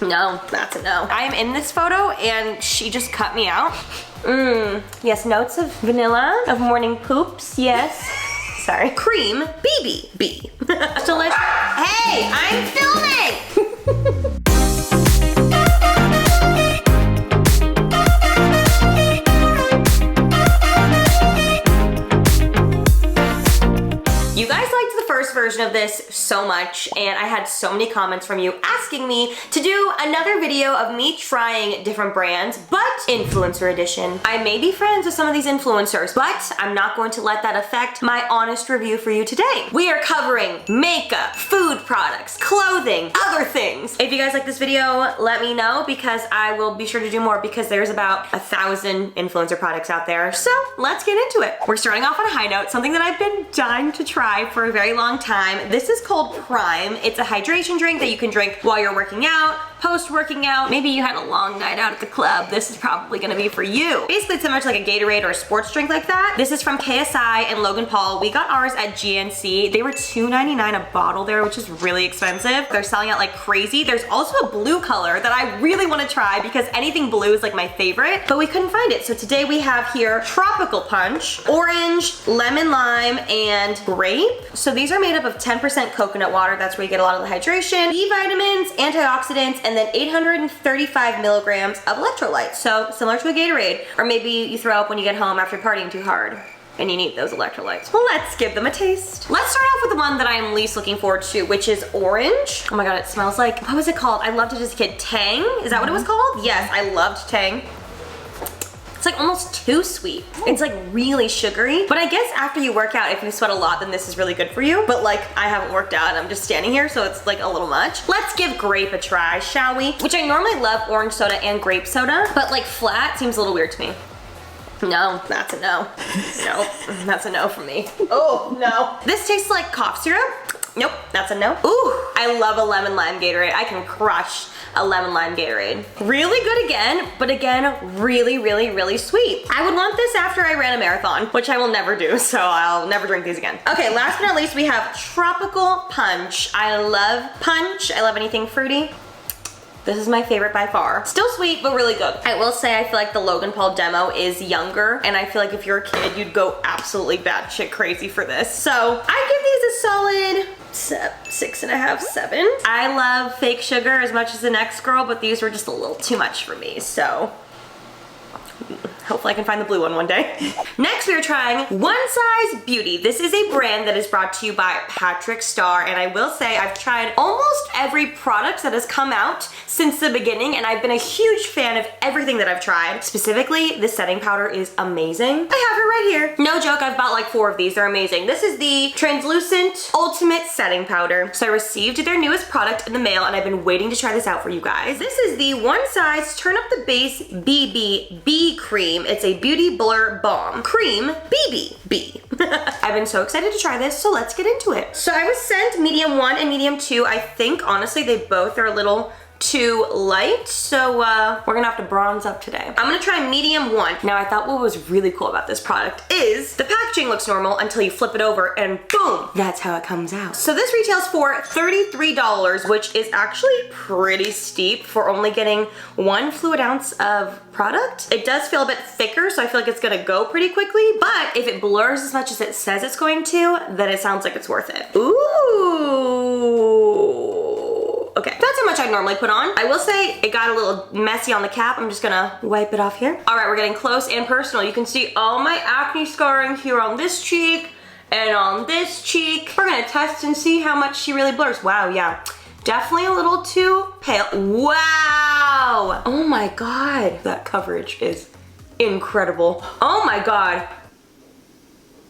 No, that's a no. I am in this photo and she just cut me out. Yes, notes of vanilla, of morning poops, yes. Sorry. Cream BB. Delicious. Hey, I'm filming! You guys liked the first version of this so much, and I had so many comments from you asking me to do another video of me trying different brands, but influencer edition. I may be friends with some of these influencers, but I'm not going to let that affect my honest review for you today. We are covering makeup, food products, clothing, other things. If you guys like this video, let me know because I will be sure to do more because there's about 1,000 influencer products out there. So let's get into it. We're starting off on a high note, something that I've been dying to try for a very long time. This is called Prime. It's a hydration drink that you can drink while you're working out, post-working out. Maybe you had a long night out at the club. This is probably gonna be for you. Basically, it's similar to like a Gatorade or a sports drink like that. This is from KSI and Logan Paul. We got ours at GNC. They were $2.99 a bottle there, which is really expensive. They're selling out like crazy. There's also a blue color that I really wanna try because anything blue is like my favorite, but we couldn't find it. So today we have here Tropical Punch, Orange, Lemon Lime, and Grape. So these are made up of 10% coconut water. That's where you get a lot of the hydration, B vitamins, antioxidants, and then 835 milligrams of electrolytes. So similar to a Gatorade. Or maybe you throw up when you get home after partying too hard and you need those electrolytes. Well, let's give them a taste. Let's start off with the one that I'm least looking forward to, which is orange. Oh my God, it smells like, what was it called? I loved it as a kid. Tang? Is that what it was called? Yes, I loved Tang. It's like almost too sweet. It's like really sugary. But I guess after you work out, if you sweat a lot, then this is really good for you. But like, I haven't worked out, I'm just standing here, so it's like a little much. Let's give grape a try, shall we? Which I normally love orange soda and grape soda, but like flat seems a little weird to me. No, that's a no. No, that's a no for me. Oh, no. This tastes like cough syrup. Nope, that's a no. Ooh, I love a lemon lime Gatorade. I can crush a lemon lime Gatorade. Really good again, but again, really, really, really sweet. I would want this after I ran a marathon, which I will never do, so I'll never drink these again. Okay, last but not least, we have Tropical Punch. I love punch. I love anything fruity. This is my favorite by far. Still sweet, but really good. I will say I feel like the Logan Paul demo is younger, and I feel like if you're a kid, you'd go absolutely batshit crazy for this. So I give these a solid 6.5, 7. I love fake sugar as much as the next girl, but these were just a little too much for me, so hopefully I can find the blue one day. Next, we are trying One Size Beauty. This is a brand that is brought to you by PatrickStarrr, and I will say I've tried almost every product that has come out since the beginning, and I've been a huge fan of everything that I've tried. Specifically, the setting powder is amazing. I have it right here. No joke, I've bought like 4 of these. They're amazing. This is the Translucent Ultimate Setting Powder. So I received their newest product in the mail, and I've been waiting to try this out for you guys. This is the One Size Turn Up the Base BB Cream. It's a Beauty Blur Balm Cream BB. I've been so excited to try this, so let's get into it. So I was sent medium 1 and medium 2. I think, honestly, they both are a little too light, so we're gonna have to bronze up today. I'm gonna try medium 1. Now, I thought what was really cool about this product is the packaging looks normal until you flip it over and boom, that's how it comes out. So this retails for $33, which is actually pretty steep for only getting 1 fluid ounce of product. It does feel a bit thicker, so I feel like it's gonna go pretty quickly, but if it blurs as much as it says it's going to, then it sounds like it's worth it. Ooh. Okay, that's how much I normally put on. I will say it got a little messy on the cap. I'm just gonna wipe it off here. All right, we're getting close and personal. You can see all my acne scarring here on this cheek and on this cheek. We're gonna test and see how much she really blurs. Wow, yeah, definitely a little too pale. Wow, oh my God. That coverage is incredible. Oh my God.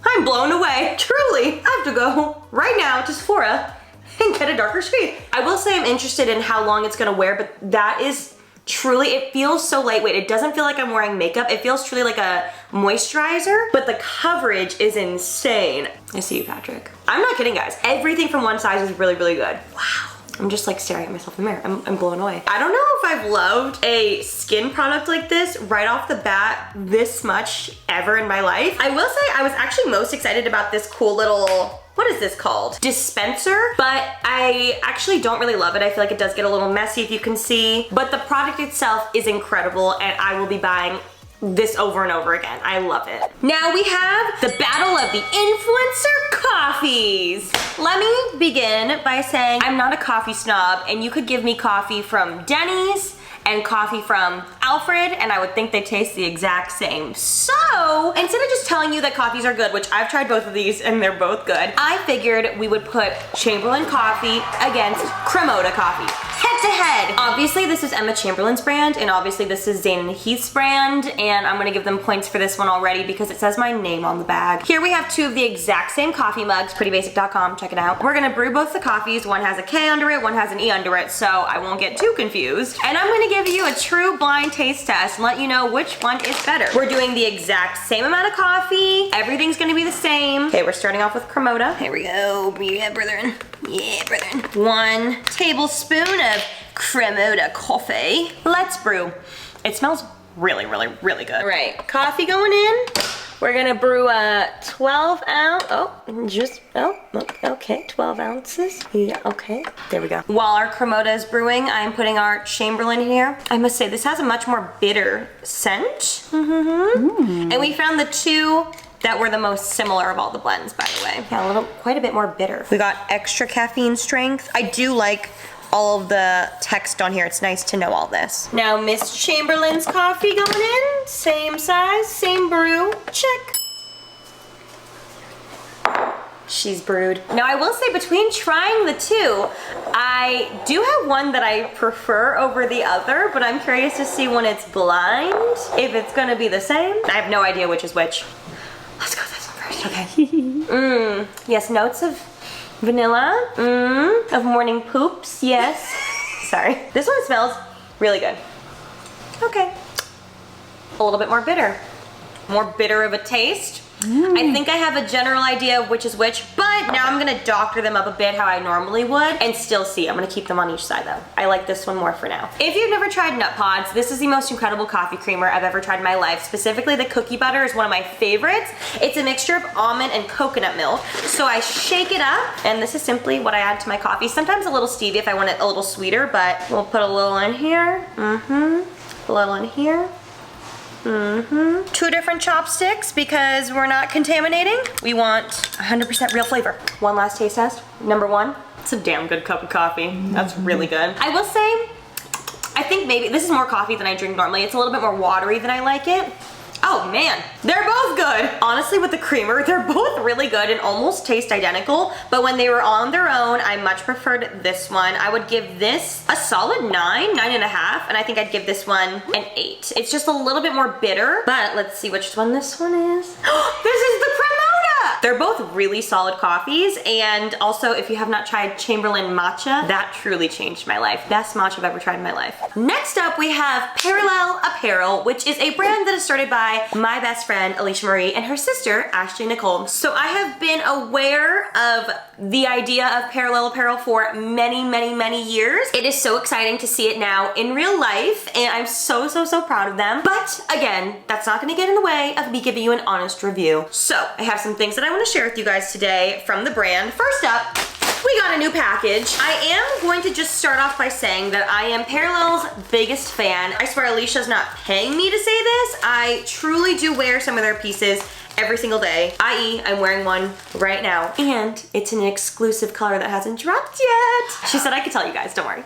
I'm blown away, truly. I have to go right now to Sephora and get a darker shade. I will say I'm interested in how long it's gonna wear, but that is truly, it feels so lightweight. It doesn't feel like I'm wearing makeup. It feels truly like a moisturizer, but the coverage is insane. I see you, Patrick. I'm not kidding, guys. Everything from One Size is really, really good. Wow. I'm just like staring at myself in the mirror. I'm blown away. I don't know if I've loved a skin product like this right off the bat this much ever in my life. I will say I was actually most excited about this cool little what is this called? Dispenser, but I actually don't really love it. I feel like it does get a little messy if you can see, but the product itself is incredible and I will be buying this over and over again. I love it. Now we have the battle of the influencer coffees. Let me begin by saying I'm not a coffee snob and you could give me coffee from Denny's and coffee from Alfred and I would think they taste the exact same. So instead of just telling you that coffees are good, which I've tried both of these and they're both good, I figured we would put Chamberlain coffee against KRAMODA coffee. Head to head. Obviously this is Emma Chamberlain's brand and obviously this is Zane and Heath's brand and I'm gonna give them points for this one already because it says my name on the bag. Here we have two of the exact same coffee mugs, prettybasic.com, check it out. We're gonna brew both the coffees. One has a K under it, one has an E under it, so I won't get too confused. And I'm gonna give you a true blind taste test and let you know which one is better. We're doing the exact same amount of coffee. Everything's gonna be the same. Okay, we're starting off with KRAMODA. Here we go, yeah, brethren. Yeah, brethren. 1 tablespoon of KRAMODA coffee. Let's brew. It smells really, really, really good. All right, coffee going in. We're gonna brew a 12 ounce, okay, 12 ounces. Yeah, okay, there we go. While our KRAMODA is brewing, I'm putting our Chamberlain here. I must say, this has a much more bitter scent. And we found the two that were the most similar of all the blends, by the way. Yeah, quite a bit more bitter. We got extra caffeine strength. I do like all of the text on here. It's nice to know all this. Now Miss Chamberlain's coffee going in. Same size, same brew, check. She's brewed. Now I will say between trying the two, I do have one that I prefer over the other, but I'm curious to see when it's blind, if it's gonna be the same. I have no idea which is which. Let's go this one first, okay. Yes, notes of vanilla, of morning poops, yes. Sorry. This one smells really good. Okay. A little bit more bitter. More bitter of a taste. I think I have a general idea of which is which, but now I'm gonna doctor them up a bit how I normally would and still see. I'm gonna keep them on each side though. I like this one more for now. If you've never tried Nut Pods, this is the most incredible coffee creamer I've ever tried in my life. Specifically, the cookie butter is one of my favorites. It's a mixture of almond and coconut milk. So I shake it up, and this is simply what I add to my coffee. Sometimes a little stevia if I want it a little sweeter, but we'll put a little in here. A little in here. 2 different chopsticks because we're not contaminating. We want 100% real flavor. One last taste test. Number 1. It's a damn good cup of coffee. That's really good. I will say, I think maybe this is more coffee than I drink normally. It's a little bit more watery than I like it. Oh man, they're both good. Honestly, with the creamer, they're both really good and almost taste identical, but when they were on their own, I much preferred this one. I would give this a solid 9.5, and I think I'd give this one an 8. It's just a little bit more bitter, but let's see which one this one is. This is the KRAMODA! They're both really solid coffees, and also if you have not tried Chamberlain matcha, that truly changed my life. Best matcha I've ever tried in my life. Next up, we have Apparel, which is a brand that is started by my best friend Alisha Marie and her sister Ashley Nicole. So I have been aware of the idea of Apparel for many years. It is so exciting to see it now in real life and I'm so proud of them. But again, that's not gonna get in the way of me giving you an honest review. So I have some things that I want to share with you guys today from the brand. First up, we got a new package. I am going to just start off by saying that I am Parallel's biggest fan. I swear Alicia's not paying me to say this. I truly do wear some of their pieces every single day, i.e. I'm wearing one right now, and it's an exclusive color that hasn't dropped yet. She said I could tell you guys, don't worry.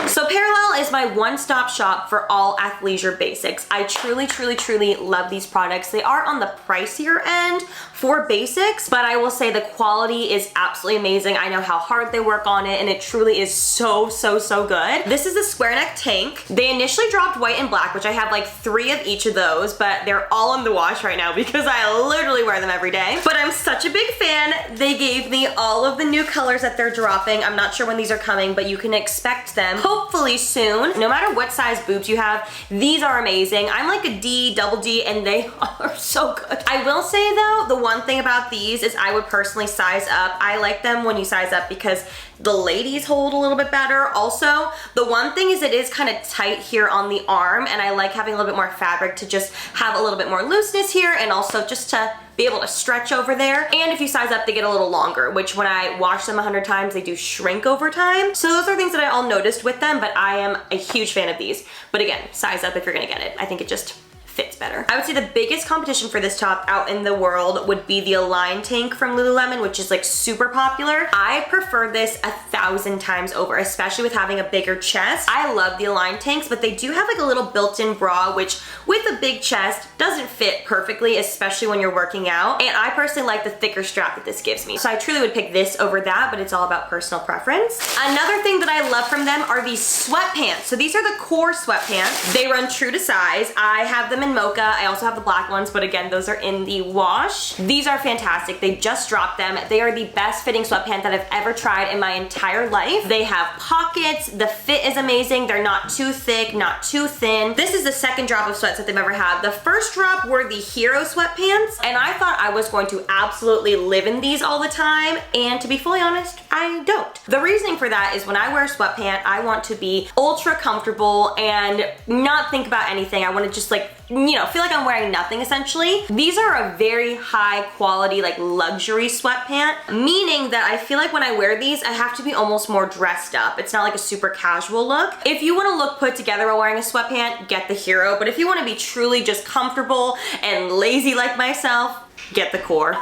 So Apparel is my one-stop shop for all athleisure basics. I truly love these products. They are on the pricier end for basics, but I will say the quality is absolutely amazing. I know how hard they work on it, and it truly is so good. This is a square neck tank. They initially dropped white and black, which I have like 3 of each of those, but they're all in the wash right now because I literally wear them every day. But I'm such a big fan. They gave me all of the new colors that they're dropping. I'm not sure when these are coming, but you can expect them hopefully soon. No matter what size boobs you have, these are amazing. I'm like a D, double D, and they are so good. I will say though, the one thing about these is I would personally size up. I like them when you size up because the ladies hold a little bit better. Also, the one thing is it is kind of tight here on the arm, and I like having a little bit more fabric to just have a little bit more looseness here and also just to be able to stretch over there. And if you size up, they get a little longer, which when I wash them 100 times, they do shrink over time. So those are things that I all noticed with them, but I am a huge fan of these. But again, size up if you're gonna get it. I think it just fits better. I would say the biggest competition for this top out in the world would be the Align tank from Lululemon, which is like super popular. I prefer this 1,000 times over, especially with having a bigger chest. I love the Align tanks, but they do have like a little built-in bra, which with a big chest doesn't fit perfectly, especially when you're working out. And I personally like the thicker strap that this gives me. So I truly would pick this over that, but it's all about personal preference. Another thing that I love from them are these sweatpants. So these are the core sweatpants. They run true to size. I have them in mocha. I also have the black ones, but again, those are in the wash. These are fantastic. They just dropped them. They are the best fitting sweatpant that I've ever tried in my entire life. They have pockets. The fit is amazing. They're not too thick, not too thin. This is the second drop of sweats that they've ever had. The first drop were the Hero sweatpants, and I thought I was going to absolutely live in these all the time, and to be fully honest, I don't. The reasoning for that is when I wear a sweatpant, I want to be ultra comfortable and not think about anything. I want to just like, you know, feel like I'm wearing nothing essentially. These are a very high quality, like luxury sweatpant, meaning that I feel like when I wear these, I have to be almost more dressed up. It's not like a super casual look. If you want to look put together while wearing a sweatpant, get the Hero. But if you want to be truly just comfortable and lazy like myself, get the core.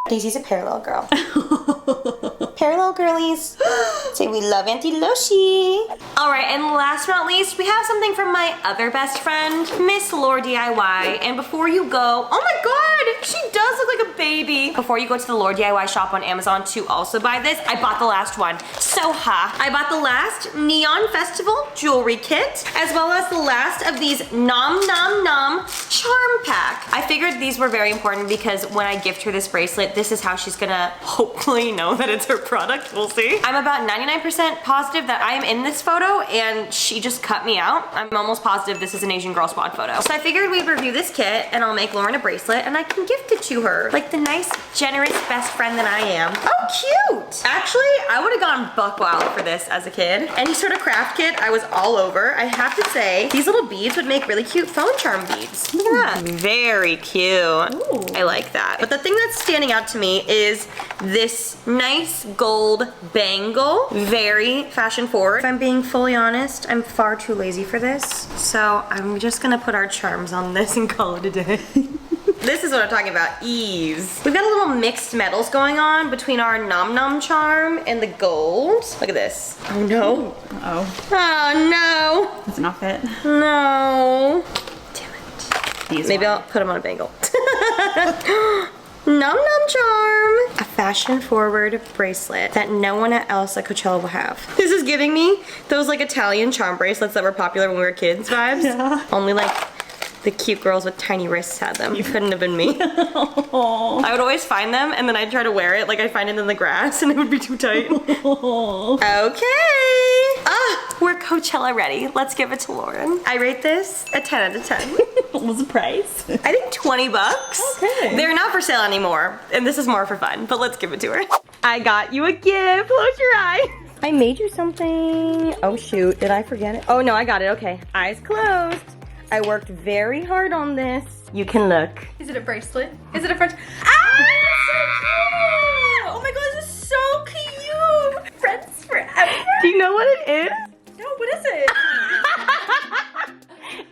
Daisy's a parallel girl. Parallel girlies. Say we love Auntie Loshi. All right, and last but not least, we have something from my other best friend, Miss LaurDIY. And before you go, oh my God, she does look like a baby. Before you go to the LaurDIY shop on Amazon to also buy this, I bought the last one. So I bought the last Neon Festival jewelry kit, as well as the last of these Nom Nom Nom charm pack. I figured these were very important because when I gift her this bracelet, this is how she's gonna hopefully know that it's her product. We'll see. I'm about 99% positive that I am in this photo and she just cut me out. I'm almost positive this is an Asian girl squad photo. So I figured we'd review this kit and I'll make Lauren a bracelet and I can gift it to her. Like the nice, generous best friend that I am. Oh, cute. Actually, I would have gone buck wild for this as a kid. Any sort of craft kit, I was all over. I have to say, these little beads would make really cute phone charm beads. Look at that. Very cute. Ooh. I like that. But the thing that's standing out to me is this nice gold bangle. Very fashion forward. If I'm being fully honest, I'm far too lazy for this. So I'm just gonna put our charms on this and call it a day. This is what I'm talking about, ease. We've got a little mixed metals going on between our Nom Nom charm and the gold. Look at this. Oh no. Uh-oh. Oh no. Does it not fit? No. Damn it. Maybe I'll put them on a bangle. Nom Nom charm. A fashion forward bracelet that no one else at Coachella will have. This is giving me those like Italian charm bracelets that were popular when we were kids vibes. Yeah. Only like the cute girls with tiny wrists had them. Couldn't have been me. I would always find them and then I'd try to wear it. Like I'd find it in the grass and it would be too tight. Okay. Ah, we're Coachella ready. Let's give it to Lauren. I rate this a 10 out of 10. What was the price? I think 20 bucks. Okay. They're not for sale anymore. And this is more for fun, but let's give it to her. I got you a gift. Close your eyes. I made you something. Oh shoot, did I forget it? Oh no, I got it, okay. Eyes closed. I worked very hard on this. You can look. Is it a bracelet? Is it a French? Ah! So cute! Oh my god, this is so cute! Friends forever? Do you know what it is? No, what is it?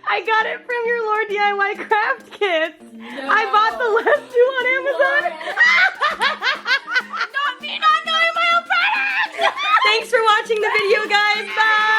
I got it from your LaurDIY craft kits. No. I bought the last two on Amazon. Not me not knowing my own product! Thanks for watching the video, guys. Bye!